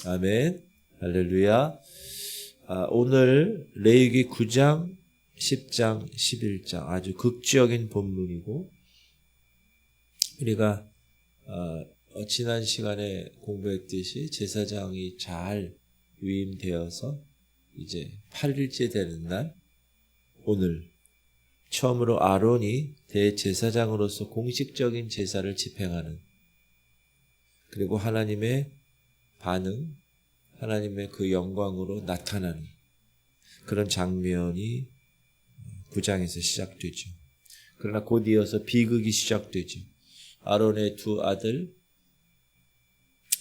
아멘. 할렐루야. 오늘 레위기 9장, 10장, 11장 아주 극적인 본문이고, 우리가 지난 시간에 공부했듯이 제사장이 잘 위임되어서 이제 8일째 되는 날, 오늘 처음으로 아론이 대제사장으로서 공식적인 제사를 집행하는, 그리고 하나님의 반응, 하나님의 그 영광으로 나타나는 그런 장면이 9장에서 시작되죠. 그러나 곧 이어서 비극이 시작되죠. 아론의 두 아들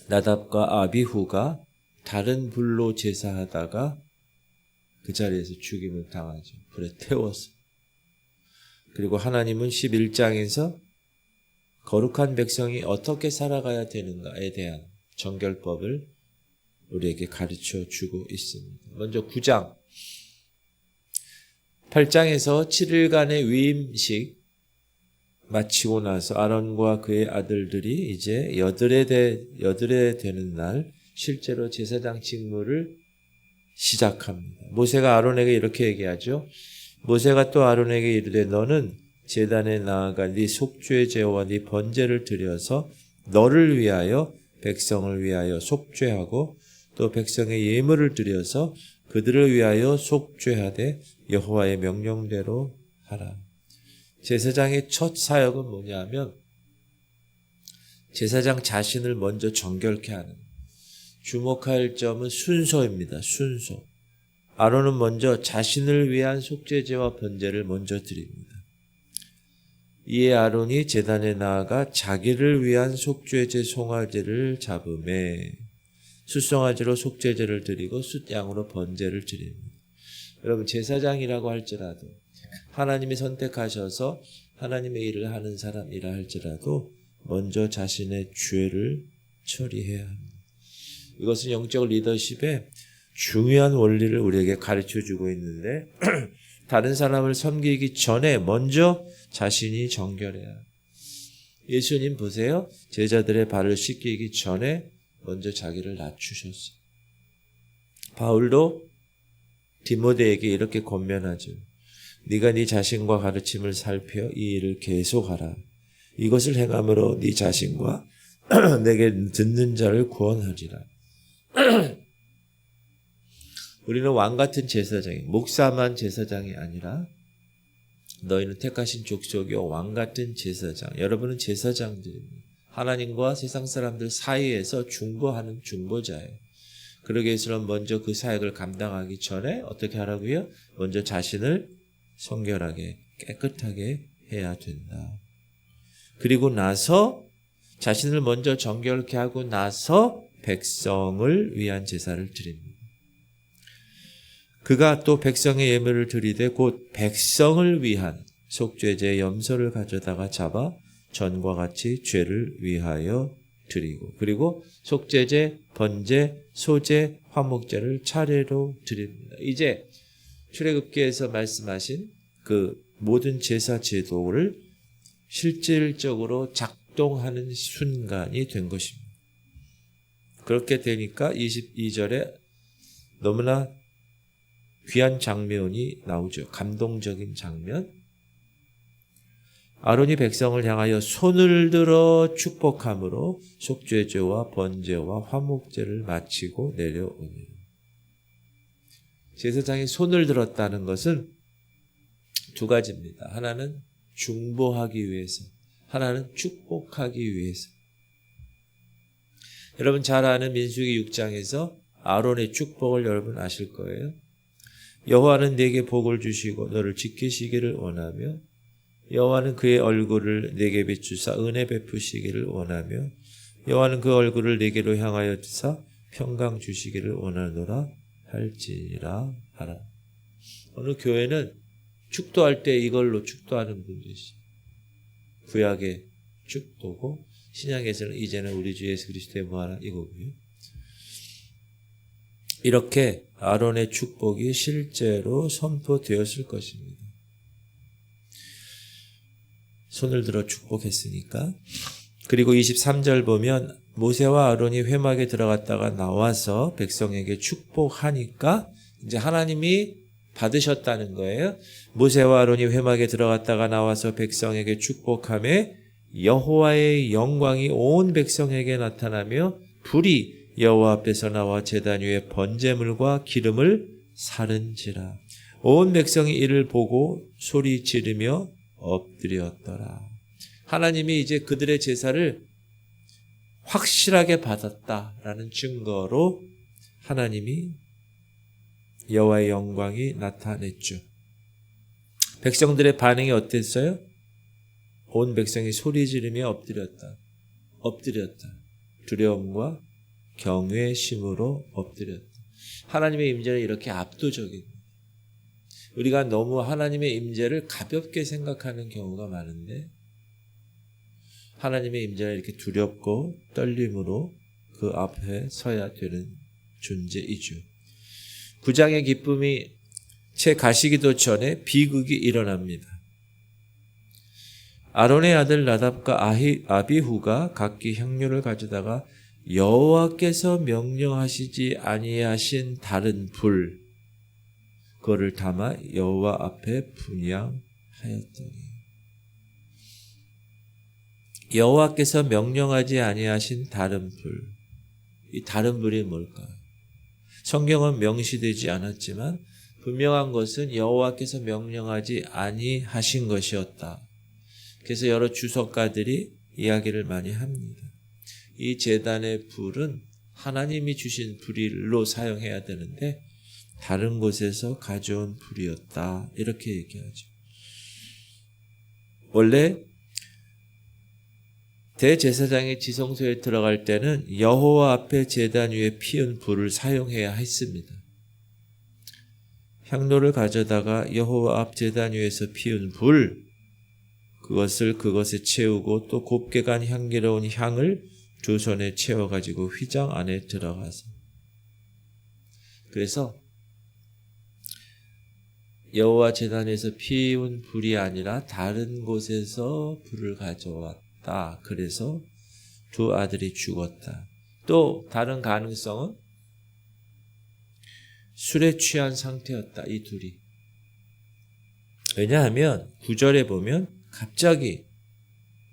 나답과 아비후가 다른 불로 제사하다가 그 자리에서 죽임을 당하죠. 불에 태워서. 그리고 하나님은 11장에서 거룩한 백성이 어떻게 살아가야 되는가에 대한 정결법을 우리에게 가르쳐 주고 있습니다. 먼저 9장, 8장에서 7일간의 위임식 마치고 나서 아론과 그의 아들들이 이제 여들에 되는 날 실제로 제사장 직무를 시작합니다. 모세가 아론에게 이렇게 얘기하죠. 모세가 또 아론에게 이르되 너는 제단에 나아가 네 속죄 제와 네 번제를 드려서 너를 위하여 백성을 위하여 속죄하고 또 백성의 예물을 드려서 그들을 위하여 속죄하되 여호와의 명령대로 하라. 제사장의 첫 사역은 뭐냐면 제사장 자신을 먼저 정결케 하는, 주목할 점은 순서입니다. 순서. 아론은 먼저 자신을 위한 속죄제와 번제를 먼저 드립니다. 이에 아론이 제단에 나아가 자기를 위한 속죄제 송아지를 잡음에 숫송아지로 속죄제를 드리고 숫양으로 번제를 드립니다. 여러분, 제사장이라고 할지라도 하나님이 선택하셔서 하나님의 일을 하는 사람이라 할지라도 먼저 자신의 죄를 처리해야 합니다. 이것은 영적 리더십의 중요한 원리를 우리에게 가르쳐주고 있는데 다른 사람을 섬기기 전에 먼저 자신이 정결해야 합니다. 예수님 보세요. 제자들의 발을 씻기기 전에 먼저 자기를 낮추셨어요. 바울도 디모데에게 이렇게 권면하죠. 네가 네 자신과 가르침을 살펴 이 일을 계속하라. 이것을 행함으로 네 자신과 내게 듣는 자를 구원하리라. 우리는 왕같은 제사장이, 목사만 제사장이 아니라 너희는 택하신 족속이요 왕같은 제사장. 여러분은 제사장들입니다. 하나님과 세상 사람들 사이에서 중보하는 중보자예요. 그러기 위해서는 먼저 그 사역을 감당하기 전에 어떻게 하라고요? 먼저 자신을 성결하게 깨끗하게 해야 된다. 그리고 나서 자신을 먼저 정결케 하고 나서 백성을 위한 제사를 드립니다. 그가 또 백성의 예물을 드리되 곧 백성을 위한 속죄제 염소를 가져다가 잡아 전과 같이 죄를 위하여 드리고, 그리고 속죄제, 번제, 소제, 화목제를 차례로 드립니다. 이제 출애굽기에서 말씀하신 그 모든 제사 제도를 실질적으로 작동하는 순간이 된 것입니다. 그렇게 되니까 22절에 너무나 귀한 장면이 나오죠. 감동적인 장면. 아론이 백성을 향하여 손을 들어 축복함으로 속죄제와 번제와 화목제를 마치고 내려오니. 제사장이 손을 들었다는 것은 두 가지입니다. 하나는 중보하기 위해서, 하나는 축복하기 위해서. 여러분 잘 아는 민수기 6장에서 아론의 축복을 여러분 아실 거예요. 여호와는 네게 복을 주시고 너를 지키시기를 원하며 여호와는 그의 얼굴을 네게 비추사 은혜 베푸시기를 원하며 여호와는 그 얼굴을 네게로 향하여 드사 평강 주시기를 원하노라 할지니라 하라. 어느 교회는 축도할 때 이걸로 축도하는 분들이 있어요. 구약의 축도고 신약에서는 이제는 우리 주 예수 그리스도의 무한한 이거고요. 이렇게 아론의 축복이 실제로 선포되었을 것입니다. 손을 들어 축복했으니까. 그리고 23절 보면 모세와 아론이 회막에 들어갔다가 나와서 백성에게 축복하니까 이제 하나님이 받으셨다는 거예요. 모세와 아론이 회막에 들어갔다가 나와서 백성에게 축복하며 여호와의 영광이 온 백성에게 나타나며 불이 여호와 앞에서 나와 제단 위에 번제물과 기름을 사른지라. 온 백성이 이를 보고 소리 지르며 엎드렸더라. 하나님이 이제 그들의 제사를 확실하게 받았다라는 증거로 하나님이 여호와의 영광이 나타냈죠. 백성들의 반응이 어땠어요? 온 백성이 소리 지르며 엎드렸다. 두려움과 경외심으로 엎드렸다. 하나님의 임재는 이렇게 압도적인. 우리가 너무 하나님의 임재를 가볍게 생각하는 경우가 많은데 하나님의 임재는 이렇게 두렵고 떨림으로 그 앞에 서야 되는 존재이죠. 9장의 기쁨이 채 가시기도 전에 비극이 일어납니다. 아론의 아들 나답과 아비후가 각기 향료를 가져다가 여호와께서 명령하시지 아니하신 다른 불, 그거를 담아 여호와 앞에 분향하였더니. 여호와께서 명령하지 아니하신 다른 불, 이 다른 불이 뭘까요? 성경은 명시되지 않았지만 분명한 것은 여호와께서 명령하지 아니하신 것이었다. 그래서 여러 주석가들이 이야기를 많이 합니다. 이 제단의 불은 하나님이 주신 불로 사용해야 되는데 다른 곳에서 가져온 불이었다. 이렇게 얘기하죠. 원래 대제사장이 지성소에 들어갈 때는 여호와 앞에 제단 위에 피운 불을 사용해야 했습니다. 향로를 가져다가 여호와 앞 제단 위에서 피운 불, 그것에 채우고 또 곱게 간 향기로운 향을 두 손에 채워가지고 휘장 안에 들어가서. 그래서 여호와 제단에서 피운 불이 아니라 다른 곳에서 불을 가져왔다. 그래서 두 아들이 죽었다. 또 다른 가능성은 술에 취한 상태였다. 이 둘이. 왜냐하면 9절에 보면 갑자기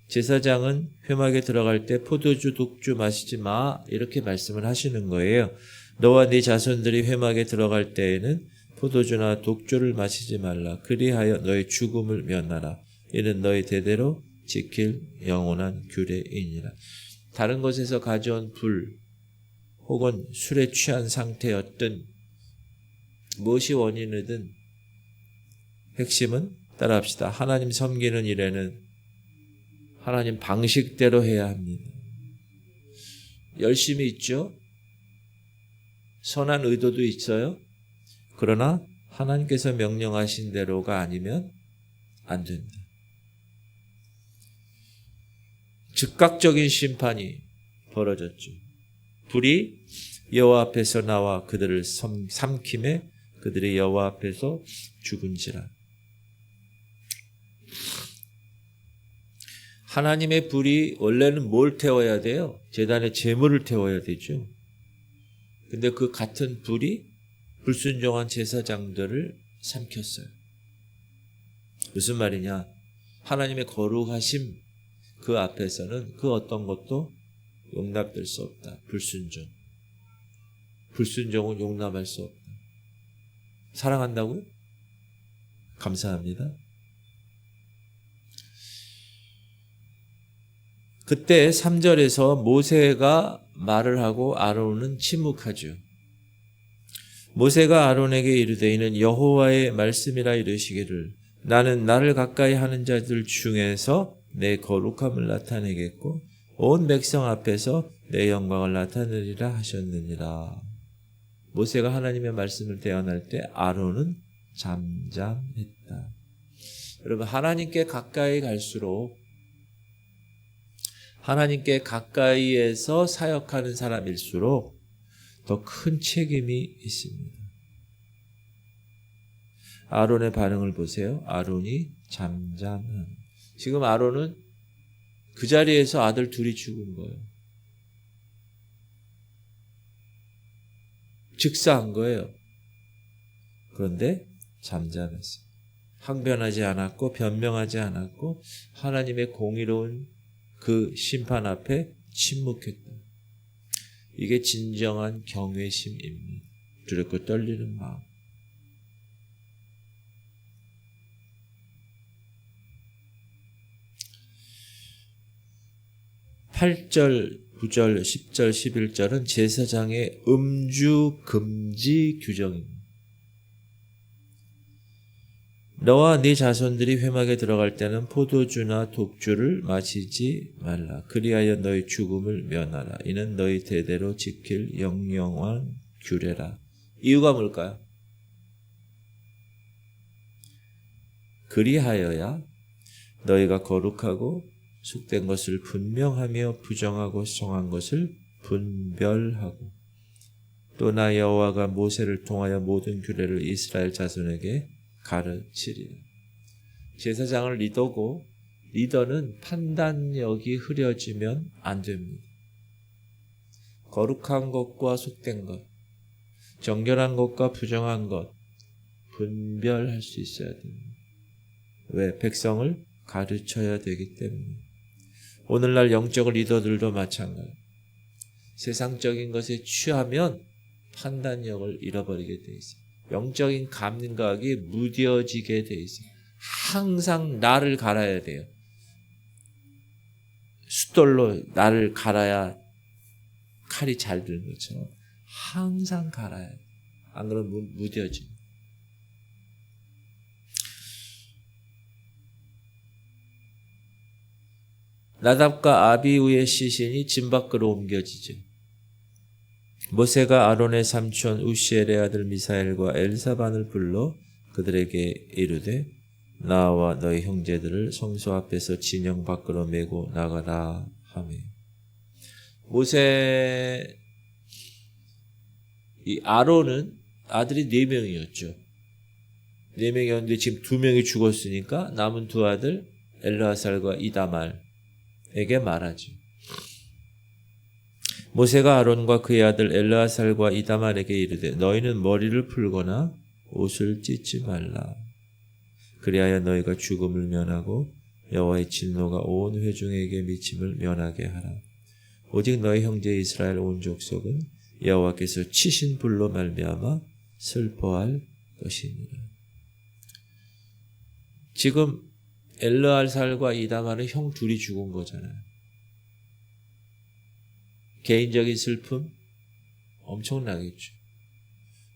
제사장은 회막에 들어갈 때 포도주, 독주 마시지 마 이렇게 말씀을 하시는 거예요. 너와 네 자손들이 회막에 들어갈 때에는 포도주나 독주를 마시지 말라. 그리하여 너의 죽음을 면하라. 이는 너희 대대로 지킬 영원한 규례이니라. 다른 곳에서 가져온 불 혹은 술에 취한 상태였든 무엇이 원인이든 핵심은 따라합시다. 하나님 섬기는 일에는 하나님 방식대로 해야 합니다. 열심히 있죠. 선한 의도도 있어요. 그러나 하나님께서 명령하신 대로가 아니면 안 된다. 즉각적인 심판이 벌어졌죠. 불이 여호와 앞에서 나와 그들을 삼킴에 그들이 여호와 앞에서 죽은지라. 하나님의 불이 원래는 뭘 태워야 돼요? 제단에 제물을 태워야 되죠. 근데 그 같은 불이 불순종한 제사장들을 삼켰어요. 무슨 말이냐? 하나님의 거룩하심 그 앞에서는 그 어떤 것도 용납될 수 없다. 불순종은 용납할 수 없다. 사랑한다고요? 감사합니다. 그때 3절에서 모세가 말을 하고 아론은 침묵하죠. 모세가 아론에게 이르되 이는 여호와의 말씀이라 이르시기를 나는 나를 가까이 하는 자들 중에서 내 거룩함을 나타내겠고 온 백성 앞에서 내 영광을 나타내리라 하셨느니라. 모세가 하나님의 말씀을 대언할 때 아론은 잠잠했다. 여러분, 하나님께 가까이 갈수록 하나님께 가까이에서 사역하는 사람일수록 더 큰 책임이 있습니다. 아론의 반응을 보세요. 아론이 잠잠한. 지금 아론은 그 자리에서 아들 둘이 죽은 거예요. 즉사한 거예요. 그런데 잠잠했어요. 항변하지 않았고 변명하지 않았고 하나님의 공의로운 그 심판 앞에 침묵했다. 이게 진정한 경외심입니다. 두렵고 떨리는 마음. 8절, 9절, 10절, 11절은 제사장의 음주 금지 규정입니다. 너와 네 자손들이 회막에 들어갈 때는 포도주나 독주를 마시지 말라. 그리하여 너희 죽음을 면하라. 이는 너희 대대로 지킬 영영한 규례라. 이유가 뭘까요? 그리하여야 너희가 거룩하고 속된 것을 분명하며 부정하고 정한 것을 분별하고 또 나 여호와가 모세를 통하여 모든 규례를 이스라엘 자손에게 가르치리라. 제사장을 리더고 리더는 판단력이 흐려지면 안 됩니다. 거룩한 것과 속된 것, 정결한 것과 부정한 것 분별할 수 있어야 됩니다. 왜? 백성을 가르쳐야 되기 때문에. 오늘날 영적 리더들도 마찬가지. 세상적인 것에 취하면 판단력을 잃어버리게 돼 있어요. 영적인 감각이 무뎌지게 돼 있어요. 항상 나를 갈아야 돼요. 숫돌로 나를 갈아야 칼이 잘 드는 것처럼 항상 갈아야 돼요. 안 그러면 무뎌져. 나답과 아비후의 시신이 진 밖으로 옮겨지죠. 모세가 아론의 삼촌 우시엘의 아들 미사엘과 엘사반을 불러 그들에게 이르되 나와 너희 형제들을 성소 앞에서 진영 밖으로 메고 나가라 하며. 모세 이 아론은 아들이 4명이었죠. 4명이었는데 지금 2명이 죽었으니까 남은 2 아들 엘르아살과 이다말에게 말하죠. 모세가 아론과 그의 아들 엘르아살과 이다말에게 이르되 너희는 머리를 풀거나 옷을 찢지 말라. 그리하여 너희가 죽음을 면하고 여호와의 진노가 온 회중에게 미침을 면하게 하라. 오직 너희 형제 이스라엘 온 족속은 여호와께서 치신 불로 말미암아 슬퍼할 것이니라. 지금 엘르아살과 이다말은 형 둘이 죽은 거잖아요. 개인적인 슬픔 엄청나겠죠.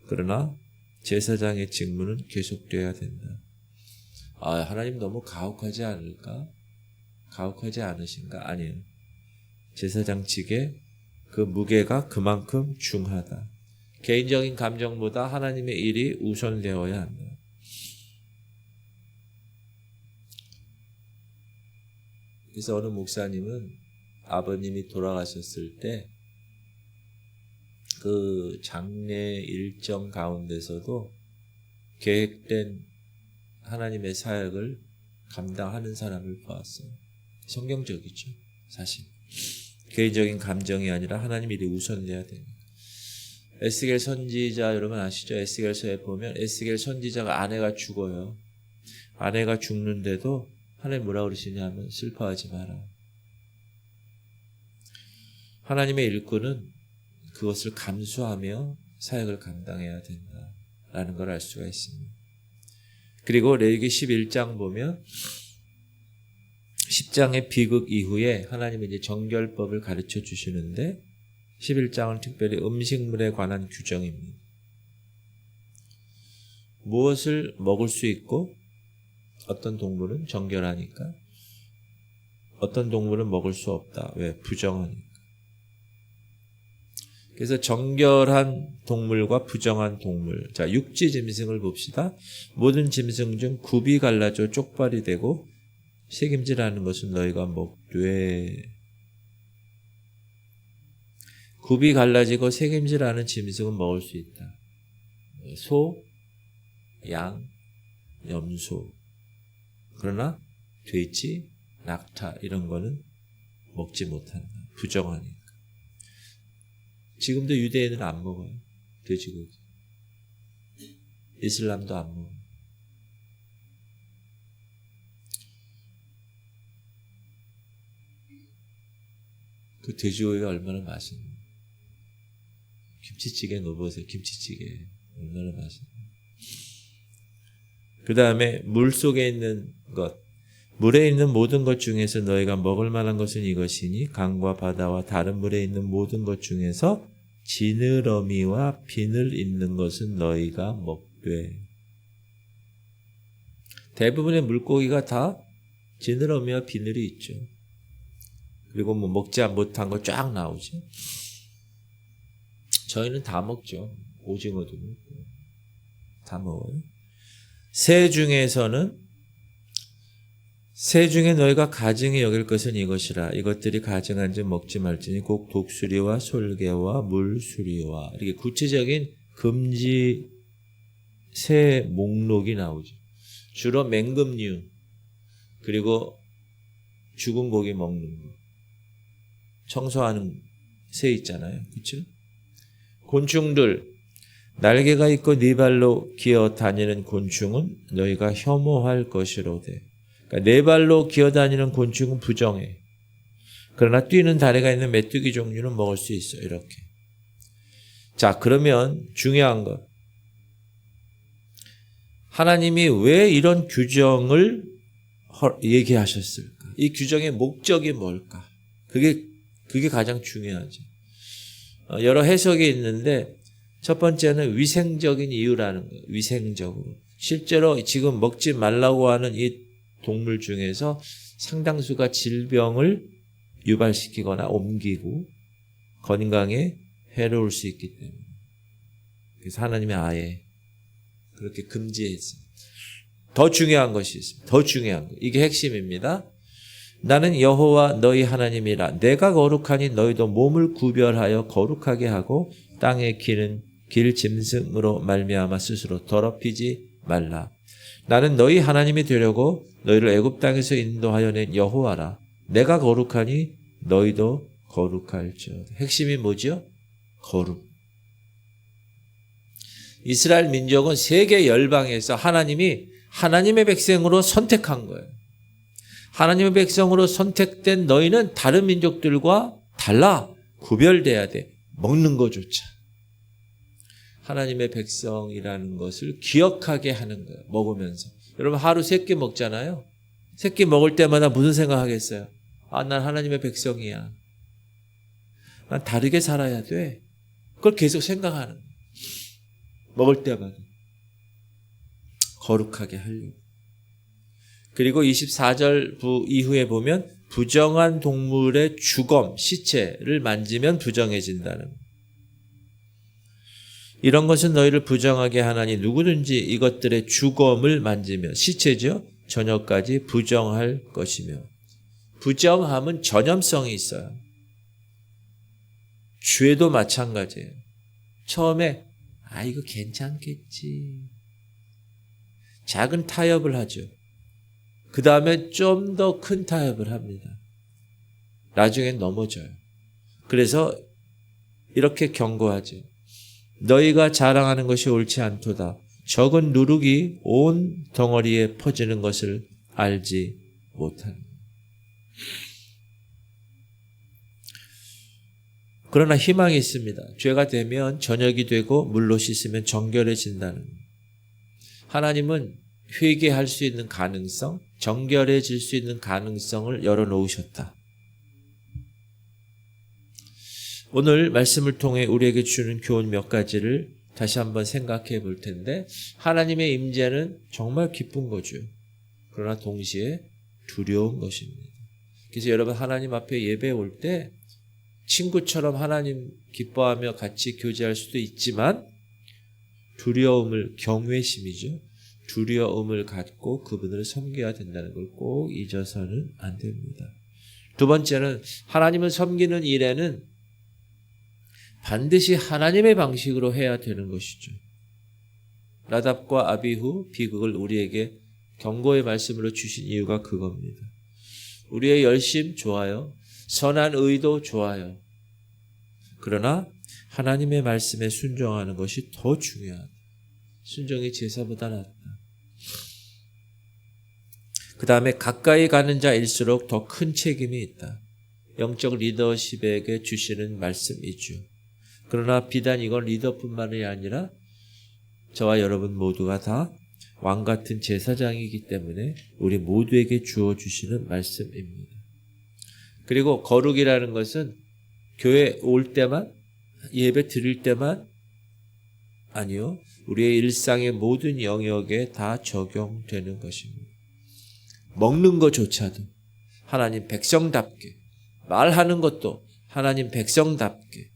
그러나 제사장의 직무는 계속돼야 된다. 하나님 너무 가혹하지 않을까? 가혹하지 않으신가? 아니에요. 제사장직의 그 무게가 그만큼 중하다. 개인적인 감정보다 하나님의 일이 우선되어야 한다. 그래서 어느 목사님은 아버님이 돌아가셨을 때 그 장례 일정 가운데서도 계획된 하나님의 사역을 감당하는 사람을 보았어요. 성경적이죠, 사실. 개인적인 감정이 아니라 하나님 일이 우선돼야 됩니다. 에스겔 선지자 여러분 아시죠? 에스겔서에 보면 에스겔 선지자가 아내가 죽어요. 아내가 죽는데도 하나님 뭐라고 그러시냐면 슬퍼하지 마라. 하나님의 일꾼은 그것을 감수하며 사역을 감당해야 된다라는 걸 알 수가 있습니다. 그리고 레위기 11장 보면 10장의 비극 이후에 하나님이 이제 정결법을 가르쳐 주시는데 11장은 특별히 음식물에 관한 규정입니다. 무엇을 먹을 수 있고 어떤 동물은 정결하니까 어떤 동물은 먹을 수 없다. 왜? 부정하니까. 그래서 정결한 동물과 부정한 동물. 자, 육지 짐승을 봅시다. 모든 짐승 중 굽이 갈라져 쪽발이 되고 새김질하는 것은 너희가 먹되. 굽이 갈라지고 새김질하는 짐승은 먹을 수 있다. 소, 양, 염소. 그러나 돼지, 낙타 이런 거는 먹지 못한다. 부정하니까. 지금도 유대인은 안 먹어요. 돼지고기. 이슬람도 안 먹어. 그 돼지고기가 얼마나 맛있는. 김치찌개 넣어보세요. 김치찌개 얼마나 맛있는. 그 다음에 물 속에 있는 것, 물에 있는 모든 것 중에서 너희가 먹을 만한 것은 이것이니 강과 바다와 다른 물에 있는 모든 것 중에서 지느러미와 비늘 있는 것은 너희가 먹되. 대부분의 물고기가 다 지느러미와 비늘이 있죠. 그리고 뭐 먹지 못한 거 쫙 나오죠. 저희는 다 먹죠. 오징어도 먹고 다 먹어요. 새 중에 너희가 가증히 여길 것은 이것이라. 이것들이 가증한즉 먹지 말지니 곧 독수리와 솔개와 물수리와. 이렇게 구체적인 금지 새 목록이 나오죠. 주로 맹금류 그리고 죽은 고기 먹는 거, 청소하는 새 있잖아요. 그렇죠? 곤충들, 날개가 있고 네 발로 기어 다니는 곤충은 너희가 혐오할 것이로되. 그러니까 네 발로 기어 다니는 곤충은 부정해. 그러나 뛰는 다리가 있는 메뚜기 종류는 먹을 수 있어요. 이렇게. 자, 그러면 중요한 것. 하나님이 왜 이런 규정을 얘기하셨을까? 이 규정의 목적이 뭘까? 그게 가장 중요하죠. 여러 해석이 있는데 첫 번째는 위생적인 이유라는 거예요. 위생적으로. 실제로 지금 먹지 말라고 하는 이 동물 중에서 상당수가 질병을 유발시키거나 옮기고 건강에 해로울 수 있기 때문에. 그래서 하나님이 아예 그렇게 금지했어요. 더 중요한 것이 있습니다. 더 중요한 것. 이게 핵심입니다. 나는 여호와 너희 하나님이라. 내가 거룩하니 너희도 몸을 구별하여 거룩하게 하고 땅에 기는 길 짐승으로 말미암아 스스로 더럽히지 말라. 나는 너희 하나님이 되려고 너희를 애굽 땅에서 인도하여 낸 여호와라. 내가 거룩하니 너희도 거룩할지어다. 핵심이 뭐죠? 거룩. 이스라엘 민족은 세계 열방에서 하나님이 하나님의 백성으로 선택한 거예요. 하나님의 백성으로 선택된 너희는 다른 민족들과 달라. 구별돼야 돼. 먹는 것조차. 하나님의 백성이라는 것을 기억하게 하는 거예요. 먹으면서. 여러분 하루 3끼 먹잖아요. 3끼 먹을 때마다 무슨 생각하겠어요? 아, 난 하나님의 백성이야. 난 다르게 살아야 돼. 그걸 계속 생각하는 거예요. 먹을 때마다. 거룩하게 하려고. 그리고 24절 이후에 보면 부정한 동물의 주검, 시체를 만지면 부정해진다는 거예요. 이런 것은 너희를 부정하게 하나니 누구든지 이것들의 주검을 만지면, 시체죠, 저녁까지 부정할 것이며. 부정함은 전염성이 있어요. 죄도 마찬가지예요. 처음에 이거 괜찮겠지. 작은 타협을 하죠. 그 다음에 좀 더 큰 타협을 합니다. 나중엔 넘어져요. 그래서 이렇게 경고하죠. 너희가 자랑하는 것이 옳지 않도다. 적은 누룩이 온 덩어리에 퍼지는 것을 알지 못하는. 그러나 희망이 있습니다. 죄가 되면 저녁이 되고 물로 씻으면 정결해진다는. 하나님은 회개할 수 있는 가능성, 정결해질 수 있는 가능성을 열어놓으셨다. 오늘 말씀을 통해 우리에게 주는 교훈 몇 가지를 다시 한번 생각해 볼 텐데, 하나님의 임재는 정말 기쁜 거죠. 그러나 동시에 두려운 것입니다. 그래서 여러분 하나님 앞에 예배 올 때 친구처럼 하나님 기뻐하며 같이 교제할 수도 있지만 두려움을, 경외심이죠. 두려움을 갖고 그분을 섬겨야 된다는 걸 꼭 잊어서는 안 됩니다. 두 번째는 하나님을 섬기는 일에는 반드시 하나님의 방식으로 해야 되는 것이죠. 나답과 아비후 비극을 우리에게 경고의 말씀으로 주신 이유가 그겁니다. 우리의 열심 좋아요. 선한 의도 좋아요. 그러나 하나님의 말씀에 순종하는 것이 더 중요하다. 순종이 제사보다 낫다. 그 다음에 가까이 가는 자일수록 더 큰 책임이 있다. 영적 리더십에게 주시는 말씀이죠. 그러나 비단 이건 리더뿐만이 아니라 저와 여러분 모두가 다 왕같은 제사장이기 때문에 우리 모두에게 주어주시는 말씀입니다. 그리고 거룩이라는 것은 교회 올 때만, 예배 드릴 때만 아니요, 우리의 일상의 모든 영역에 다 적용되는 것입니다. 먹는 것조차도 하나님 백성답게, 말하는 것도 하나님 백성답게,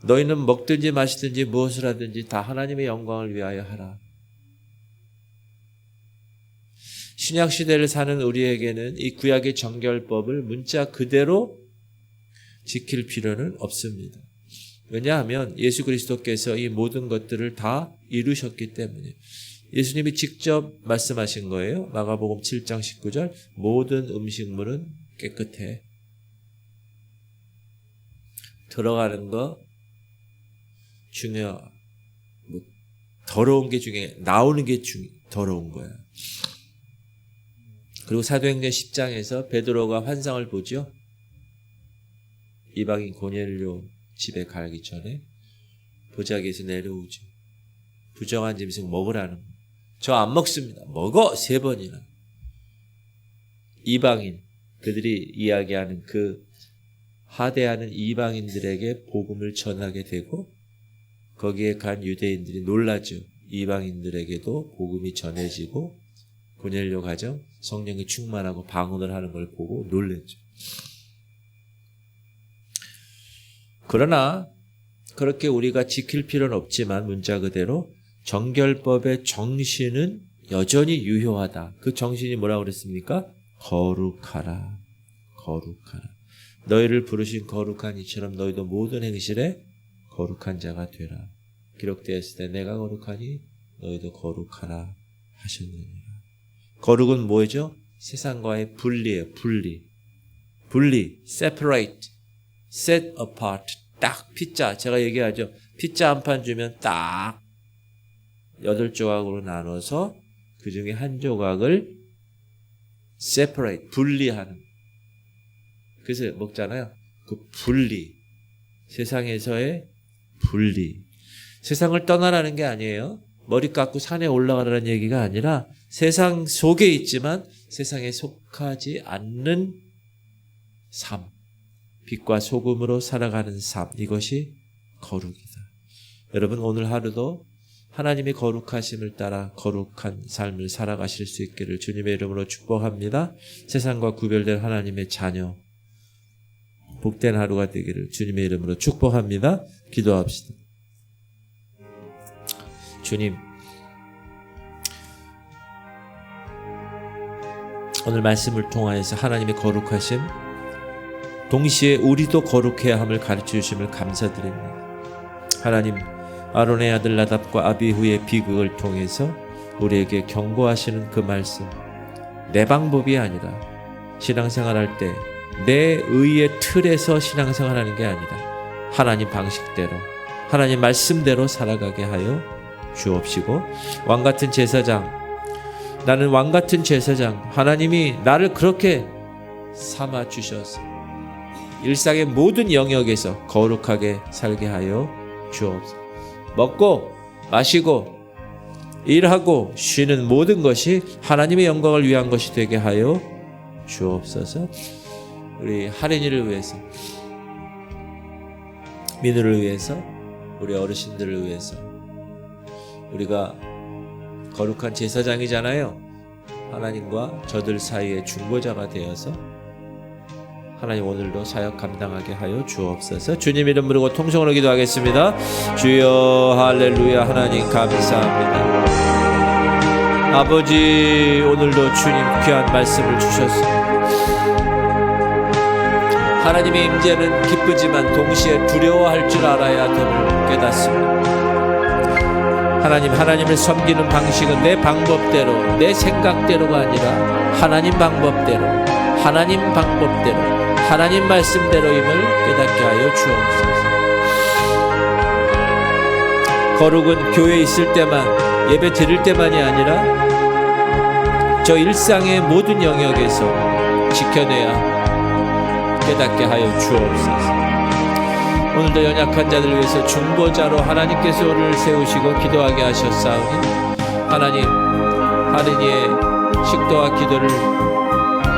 너희는 먹든지 마시든지 무엇을 하든지 다 하나님의 영광을 위하여 하라. 신약시대를 사는 우리에게는 이 구약의 정결법을 문자 그대로 지킬 필요는 없습니다. 왜냐하면 예수 그리스도께서 이 모든 것들을 다 이루셨기 때문에 예수님이 직접 말씀하신 거예요. 마가복음 7장 19절 모든 음식물은 깨끗해. 들어가는 거 중요하고 더러운 게 중요해. 나오는 게 더러운 거야. 그리고 사도행전 10장에서 베드로가 환상을 보죠. 이방인 고넬료 집에 가기 전에 보자기에서 내려오죠. 부정한 짐승 먹으라는 거. 저 안 먹습니다. 먹어! 3번이나. 이방인, 그들이 이야기하는 그 하대하는 이방인들에게 복음을 전하게 되고 거기에 간 유대인들이 놀라죠. 이방인들에게도 복음이 전해지고 고넬료 가정 성령이 충만하고 방언을 하는 걸 보고 놀랐죠. 그러나 그렇게 우리가 지킬 필요는 없지만 문자 그대로 정결법의 정신은 여전히 유효하다. 그 정신이 뭐라고 그랬습니까? 거룩하라. 거룩하라. 너희를 부르신 거룩한 이처럼 너희도 모든 행실에 거룩한 자가 되라. 기록되었을 때 내가 거룩하니 너희도 거룩하라 하셨느니라. 거룩은 뭐죠? 세상과의 분리예요. 분리, separate, set apart. 딱 피자, 제가 얘기하죠. 피자 한 판 주면 딱 8조각으로 나눠서 그 중에 한 조각을 separate, 분리하는. 그래서 먹잖아요. 그 분리, 세상에서의 분리. 세상을 떠나라는 게 아니에요. 머리 깎고 산에 올라가라는 얘기가 아니라 세상 속에 있지만 세상에 속하지 않는 삶. 빛과 소금으로 살아가는 삶. 이것이 거룩이다. 여러분 오늘 하루도 하나님의 거룩하심을 따라 거룩한 삶을 살아가실 수 있기를 주님의 이름으로 축복합니다. 세상과 구별된 하나님의 자녀. 복된 하루가 되기를 주님의 이름으로 축복합니다. 기도합시다. 주님, 오늘 말씀을 통하여서 하나님의 거룩하심, 동시에 우리도 거룩해야 함을 가르쳐 주심을 감사드립니다. 하나님, 아론의 아들 나답과 아비후의 비극을 통해서 우리에게 경고하시는 그 말씀, 내 방법이 아니라 신앙생활할 때 내 의의 틀에서 신앙생활하는 게 아니라 하나님 방식대로, 하나님 말씀대로 살아가게 하여 주옵시고, 왕같은 제사장, 나는 왕같은 제사장, 하나님이 나를 그렇게 삼아 주셔서 일상의 모든 영역에서 거룩하게 살게 하여 주옵소서. 먹고 마시고 일하고 쉬는 모든 것이 하나님의 영광을 위한 것이 되게 하여 주옵소서. 우리 할인이를 위해서, 민우를 위해서, 우리 어르신들을 위해서, 우리가 거룩한 제사장이잖아요. 하나님과 저들 사이의 중보자가 되어서 하나님 오늘도 사역 감당하게 하여 주옵소서. 주님 이름 부르고 통성으로 기도하겠습니다. 주여 할렐루야. 하나님 감사합니다. 아버지, 오늘도 주님 귀한 말씀을 주셨습니다. 하나님의 임재는 기쁘지만 동시에 두려워할 줄 알아야 됨을 깨닫습니다. 하나님을 섬기는 방식은 내 방법대로, 내 생각대로가 아니라 하나님 방법대로, 하나님 말씀대로임을 깨닫게 하여 주옵소서. 거룩은 교회에 있을 때만, 예배 드릴 때만이 아니라 저 일상의 모든 영역에서 지켜내야 깨닫게 하여 주옵소서. 오늘도 연약한 자들 위해서 중보자로 하나님께서 우리를 세우시고 기도하게 하셨사오니 하나님, 할인이의 식도와 기도를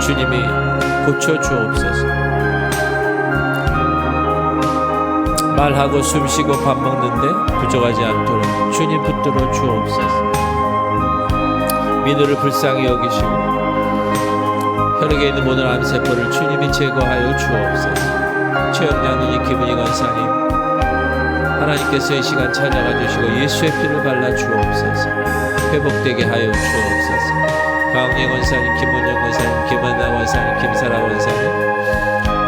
주님이 고쳐 주옵소서. 말하고 숨쉬고 밥 먹는데 부족하지 않도록 주님 붙들어 주옵소서. 민우를 불쌍히 여기시고 혈액에 있는 모든 암세포를 주님이 제거하여 주옵소서. 최영량 누님, 김은희 권사님, 하나님께서 이 시간 찾아가 주시고 예수의 피를 발라 주옵소서. 회복되게 하여 주옵소서. 강영래 권사님, 김은영 권사님, 김한나 권사님, 김사라 권사님,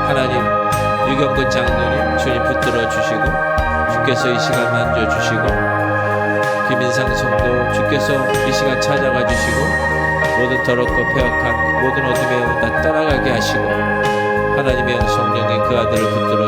하나님 유경근 장로님 주님 붙들어 주시고 주께서 이 시간 만져주시고 김인상 성도 주께서 이 시간 찾아가 주시고 모든 더럽고 패역한 모든 어둠의 영혼 다 떠나가게 하시고 하나님의 성령이 그 아들을 붙들어